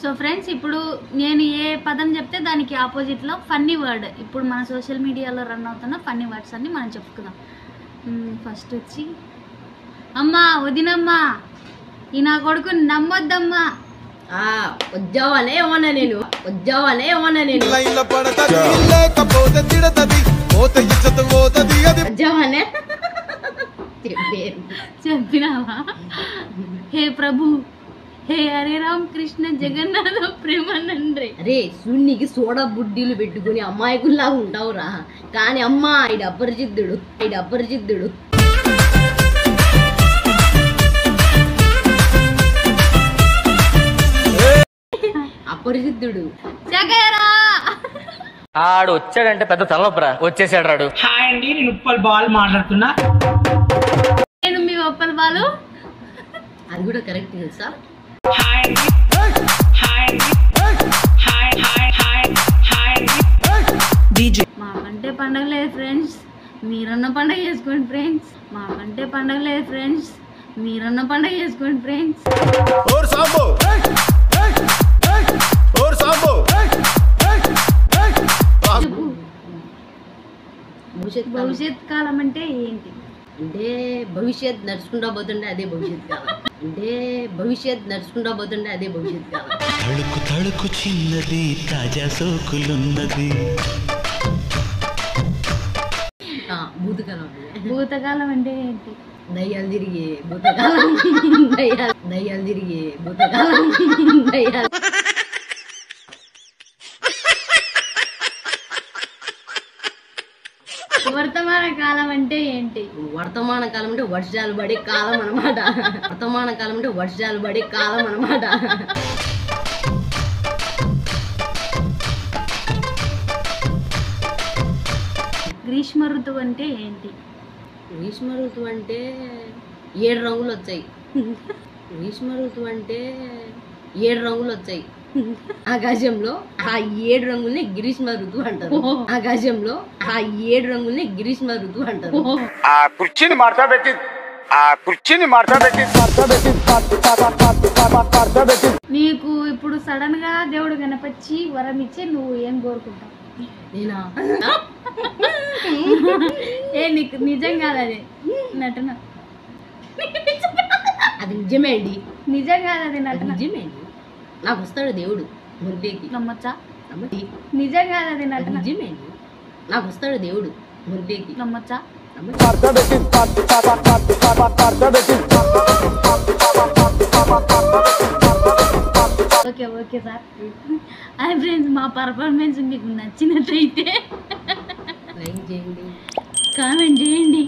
So friends, ఇప్పుడు నేను ఏ పదం చెప్తే దానికి ఆపోజిట్లో ఫన్నీ వర్డ్, ఇప్పుడు మన సోషల్ మీడియాలో రన్ అవుతున్న ఫన్నీ వర్డ్స్ అన్ని మనం చెప్పుకుందాం. ఫస్ట్ వచ్చి అమ్మా, వదినమ్మా, ఈ నా కొడుకు నమ్మొద్దమ్మా. వద్దావనే ఏమన్నా నేను చెప్పినావా? హే ప్రభు, హే హరే రామ్ కృష్ణ జగన్నాథ ప్రేమానండ్రే. అరే సున్నికి సోడా బుడ్డీలు పెట్టుకుని అమ్మాయికుల్లా ఉంటావురా, కానీ అమ్మా ఇది అపరిచిద్దుడు. అపరిచిద్దుడు ఆడు వచ్చాడంటే పెద్ద తలనొప్పరా. వచ్చేసాడు రాడు. హాయ్ అండి, నేను ఉప్పల్ బాల్ మాట్లాడుతున్నా. నేను మీ ఉప్పల్ బాలు. అది కూడా కరెక్ట్ తెలుసా? మాకంటే పండగ లేదు ఫ్రెండ్స్, మీరన్న పండగ చేసుకోండి ఫ్రెండ్స్. మాకంటే పండగ లేదు ఫ్రెండ్స్, మీరన్న పండగ చేసుకోండి ఫ్రెండ్స్. భవిష్యత్ కాలం అంటే ఏంటి? అంటే భవిష్యత్ నడుచుకుంటా పోతుంటే అదే భవిష్యత్ కాలం. తళుకు తళుకు చిన్నది తాజా సోకులున్నది. భూతకాలం అంటే ఏంటి? దయ్యాలు తిరిగే భూతకాలం. దయ్యాలు తిరిగే భూతకాలం. వర్తమాన కాలం అంటే ఏంటి? వర్తమాన కాలం అంటే వర్షాలు పడే కాలం అన్నమాట. గ్రీష్మ ఋతువు అంటే ఏంటి? గ్రీష్మ ఋతువు అంటే 7 రంగులు వచ్చాయి. ఆకాశంలో ఆ 7 రంగుల్ని గ్రీష్మ ఋతువు అంటారు. ఆ కుర్చీని మార్చబెట్టి నీకు ఇప్పుడు సడన్ గా దేవుడు కనపచ్చి వరం ఇచ్చి నువ్వు ఏం కోరుకుంటావు? నేనా? నీకు నిజం కాదు, అది నటన. అది నిజమే అండి. నిజం కాదు, అది నటన. నిజమే అండి. నాకు వస్తాడు దేవుడు మురిడేకి. నమ్మచ్చా? నిజం కాదు, అది నటన. నిజమే అండి. నాకు వస్తాడు దేవుడు మురిడేకి. నమ్మచ్చా? Okay sir. అదే ఫ్రెండ్స్, మా పర్ఫార్మెన్స్ మీకు నచ్చినట్లయితే లైక్ చేయండి, కామెంట్ చేయండి.